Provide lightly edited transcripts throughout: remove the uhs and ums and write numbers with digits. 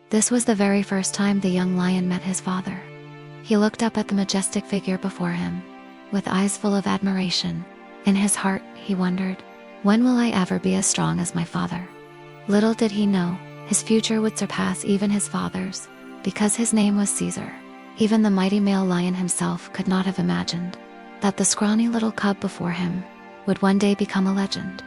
This was the very first time the young lion met his father. He looked up at the majestic figure before him, with eyes full of admiration. In his heart, he wondered, when will I ever be as strong as my father? Little did he know, his future would surpass even his father's, because his name was Caesar. Even the mighty male lion himself could not have imagined that the scrawny little cub before him would one day become a legend.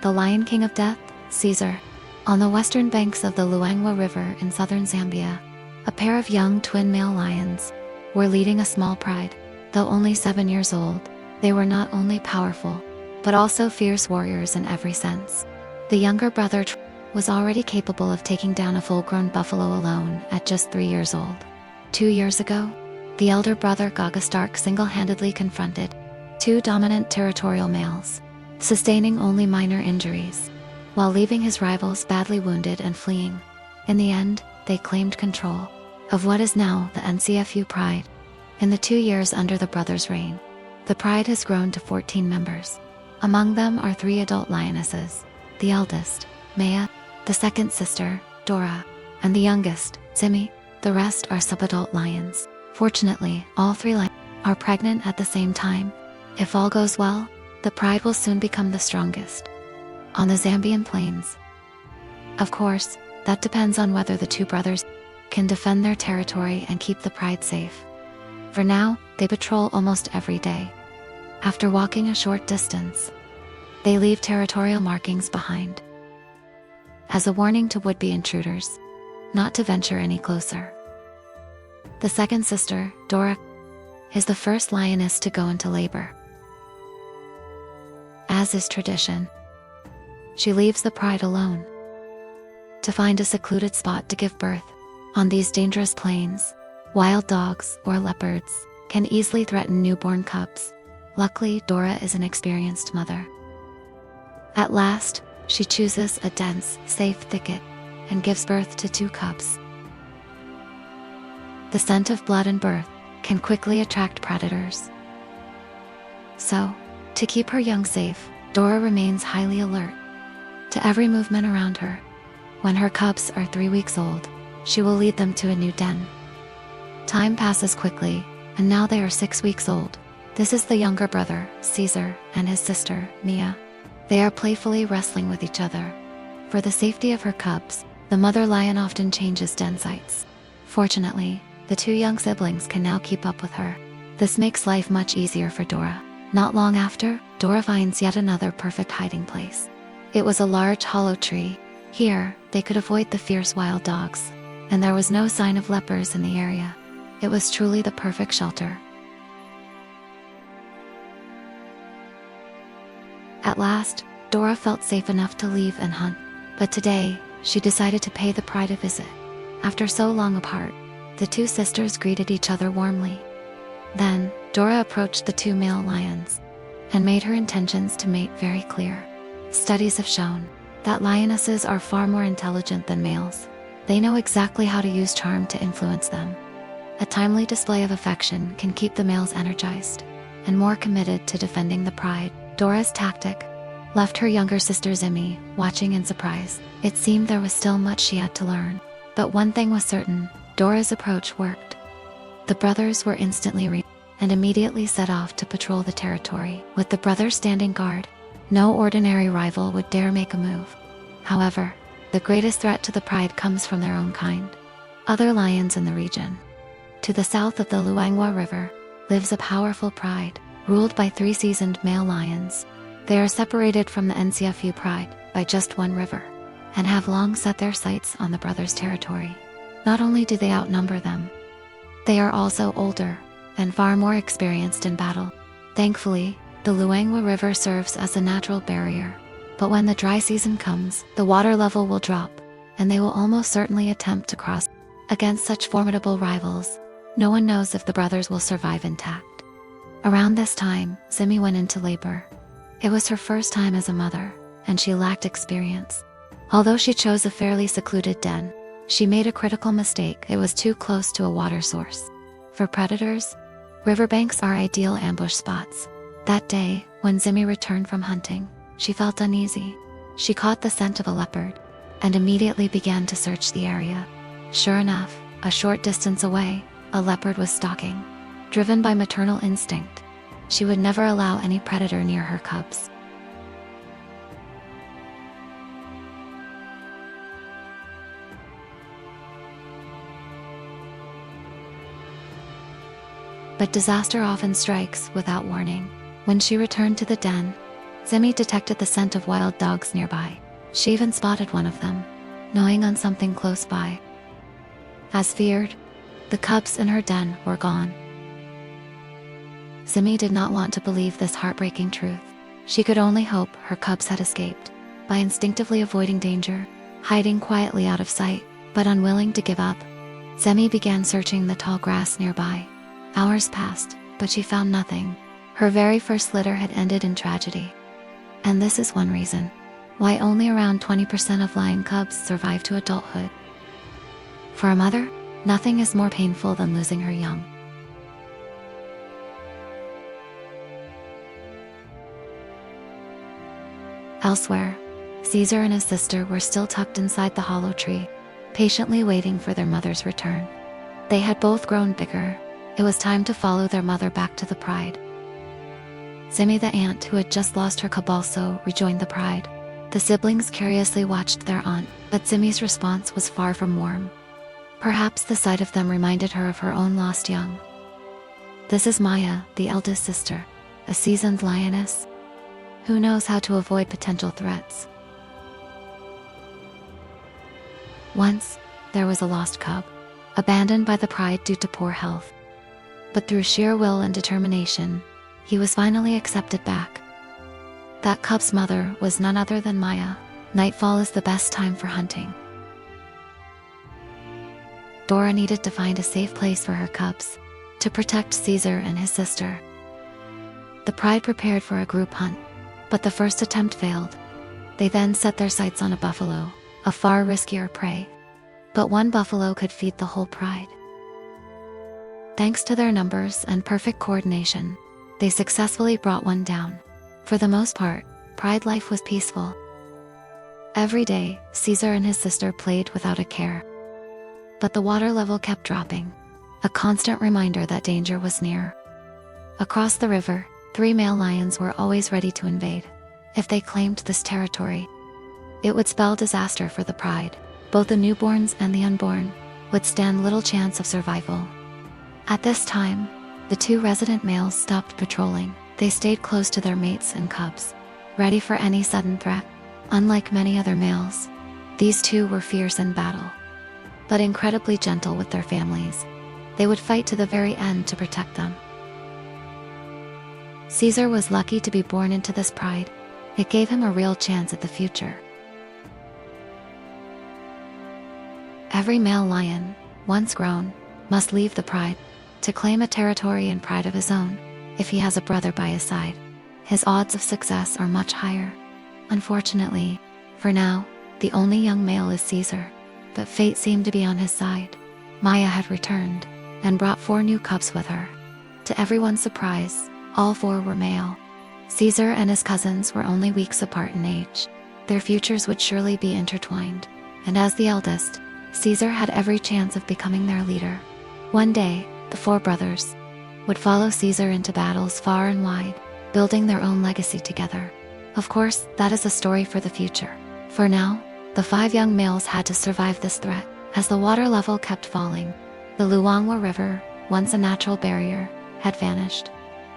The Lion King of Death, Caesar. On the western banks of the Luangwa River in southern Zambia, a pair of young twin male lions were leading a small pride. Though only 7 years old, they were not only powerful, but also fierce warriors in every sense. The younger brother was already capable of taking down a full-grown buffalo alone at just 3 years old. 2 years ago, the elder brother Gaga Stark single-handedly confronted 2 dominant territorial males, sustaining only minor injuries, while leaving his rivals badly wounded and fleeing. In the end, they claimed control of what is now the NCFU Pride. In the 2 years under the brothers' reign, the Pride has grown to 14 members. Among them are 3 adult lionesses, the eldest, Maya, the second sister, Dora, and the youngest, Zimi. The rest are subadult lions. Fortunately, all 3 lions are pregnant at the same time. If all goes well, the Pride will soon become the strongest on the Zambian plains. Of course, that depends on whether the 2 brothers can defend their territory and keep the Pride safe. For now, they patrol almost every day. After walking a short distance, they leave territorial markings behind as a warning to would-be intruders not to venture any closer. The second sister, Dora, is the first lioness to go into labor. As is tradition, she leaves the Pride alone to find a secluded spot to give birth. On these dangerous plains, wild dogs or leopards can easily threaten newborn cubs. Luckily, Dora is an experienced mother. At last, she chooses a dense, safe thicket and gives birth to 2 cubs. The scent of blood and birth can quickly attract predators. So, to keep her young safe, Dora remains highly alert to every movement around her. When her cubs are 3 weeks old, she will lead them to a new den. Time passes quickly, and now they are 6 weeks old. This is the younger brother, Caesar, and his sister, Mia. They are playfully wrestling with each other. For the safety of her cubs, the mother lion often changes den sites. Fortunately, the 2 young siblings can now keep up with her. This makes life much easier for Dora. Not long after, Dora finds yet another perfect hiding place. It was a large hollow tree. Here, they could avoid the fierce wild dogs, and there was no sign of leopards in the area. It was truly the perfect shelter. At last, Dora felt safe enough to leave and hunt. But today, she decided to pay the Pride a visit. After so long apart, the 2 sisters greeted each other warmly. Then, Dora approached the 2 male lions and made her intentions to mate very clear. Studies have shown that lionesses are far more intelligent than males. They know exactly how to use charm to influence them. A timely display of affection can keep the males energized and more committed to defending the Pride. Dora's tactic left her younger sister Zimi watching in surprise. It seemed there was still much she had to learn. But one thing was certain, Dora's approach worked. The brothers were instantly and immediately set off to patrol the territory. With the brothers standing guard, no ordinary rival would dare make a move. However, the greatest threat to the Pride comes from their own kind, other lions in the region. To the south of the Luangwa River lives a powerful Pride, ruled by 3 seasoned male lions. They are separated from the NCFU Pride by just 1 river, and have long set their sights on the brothers' territory. Not only do they outnumber them, they are also older and far more experienced in battle. Thankfully, the Luangwa River serves as a natural barrier, but when the dry season comes, the water level will drop, and they will almost certainly attempt to cross. Against such formidable rivals, no one knows if the brothers will survive intact. Around this time, Zimi went into labor. It was her first time as a mother, and she lacked experience. Although she chose a fairly secluded den, she made a critical mistake. It was too close to a water source. For predators, riverbanks are ideal ambush spots. That day, when Zimi returned from hunting, she felt uneasy. She caught the scent of a leopard and immediately began to search the area. Sure enough, a short distance away, a leopard was stalking. Driven by maternal instinct, she would never allow any predator near her cubs. But disaster often strikes without warning. When she returned to the den, Zimmy detected the scent of wild dogs nearby. She even spotted one of them, gnawing on something close by. As feared, the cubs in her den were gone. Zimmy did not want to believe this heartbreaking truth. She could only hope her cubs had escaped. By instinctively avoiding danger, hiding quietly out of sight, but unwilling to give up, Zimmy began searching the tall grass nearby. Hours passed, but she found nothing. Her very first litter had ended in tragedy. And this is one reason why only around 20% of lion cubs survive to adulthood. For a mother, nothing is more painful than losing her young. Elsewhere, Caesar and his sister were still tucked inside the hollow tree, patiently waiting for their mother's return. They had both grown bigger. It was time to follow their mother back to the pride. Zimmy the ant, who had just lost her cub, also rejoined the pride. The siblings curiously watched their aunt, but Zimmy's response was far from warm. Perhaps the sight of them reminded her of her own lost young. This is Maya, the eldest sister, a seasoned lioness who knows how to avoid potential threats. Once, there was a lost cub, abandoned by the pride due to poor health. But through sheer will and determination, he was finally accepted back. That cub's mother was none other than Maya. Nightfall is the best time for hunting. Dora needed to find a safe place for her cubs, to protect Caesar and his sister. The pride prepared for a group hunt, but the first attempt failed. They then set their sights on a buffalo, a far riskier prey. But one buffalo could feed the whole pride. Thanks to their numbers and perfect coordination, they successfully brought one down. For the most part, pride life was peaceful. Every day, Caesar and his sister played without a care. But the water level kept dropping, a constant reminder that danger was near. Across the river, 3 male lions were always ready to invade. If they claimed this territory, it would spell disaster for the pride. Both the newborns and the unborn would stand little chance of survival. At this time, the 2 resident males stopped patrolling. They stayed close to their mates and cubs, ready for any sudden threat. Unlike many other males, these 2 were fierce in battle, but incredibly gentle with their families. They would fight to the very end to protect them. Caesar was lucky to be born into this pride. It gave him a real chance at the future. Every male lion, once grown, must leave the pride to claim a territory and pride of his own. If he has a brother by his side, his odds of success are much higher. Unfortunately, for now, the only young male is Caesar, but fate seemed to be on his side. Maya had returned and brought 4 new cubs with her. To everyone's surprise, all 4 were male. Caesar and his cousins were only weeks apart in age. Their futures would surely be intertwined, and as the eldest, Caesar had every chance of becoming their leader. One day, the 4 brothers would follow Caesar into battles far and wide, building their own legacy together. Of course, that is a story for the future. For now, the 5 young males had to survive this threat. As the water level kept falling, the Luangwa River, once a natural barrier, had vanished.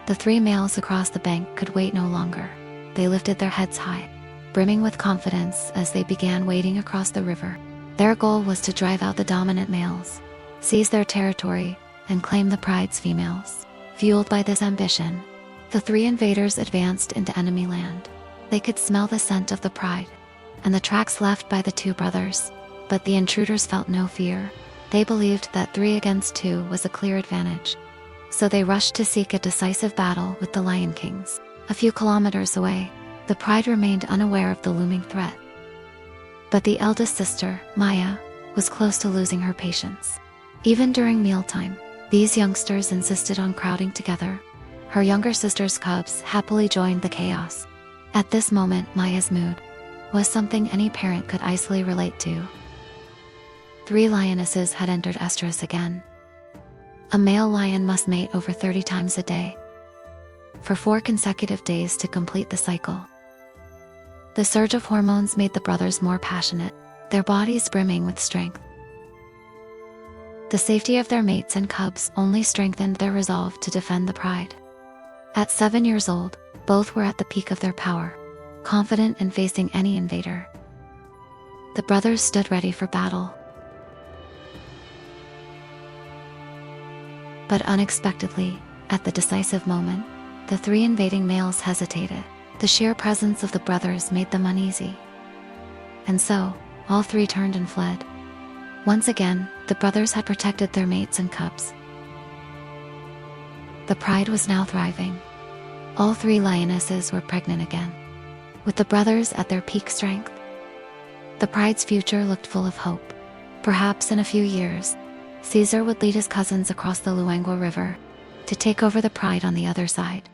The 3 males across the bank could wait no longer. They lifted their heads high, brimming with confidence as they began wading across the river. Their goal was to drive out the dominant males, seize their territory, and claim the pride's females. Fueled by this ambition, the 3 invaders advanced into enemy land. They could smell the scent of the pride and the tracks left by the 2 brothers, but the intruders felt no fear. They believed that 3 against 2 was a clear advantage, so they rushed to seek a decisive battle with the Lion Kings. A few kilometers away, the pride remained unaware of the looming threat. But the eldest sister, Maya, was close to losing her patience. Even during mealtime, these youngsters insisted on crowding together. Her younger sister's cubs happily joined the chaos. At this moment, Maya's mood was something any parent could easily relate to. 3 lionesses had entered estrus again. A male lion must mate over 30 times a day, for 4 consecutive days to complete the cycle. The surge of hormones made the brothers more passionate, their bodies brimming with strength. The safety of their mates and cubs only strengthened their resolve to defend the pride. At 7 years old, both were at the peak of their power, confident in facing any invader. The brothers stood ready for battle. But unexpectedly, at the decisive moment, the 3 invading males hesitated. The sheer presence of the brothers made them uneasy. And so, all 3 turned and fled. Once again, the brothers had protected their mates and cubs. The pride was now thriving. All 3 lionesses were pregnant again. With the brothers at their peak strength, the pride's future looked full of hope. Perhaps in a few years, Caesar would lead his cousins across the Luangwa River to take over the pride on the other side.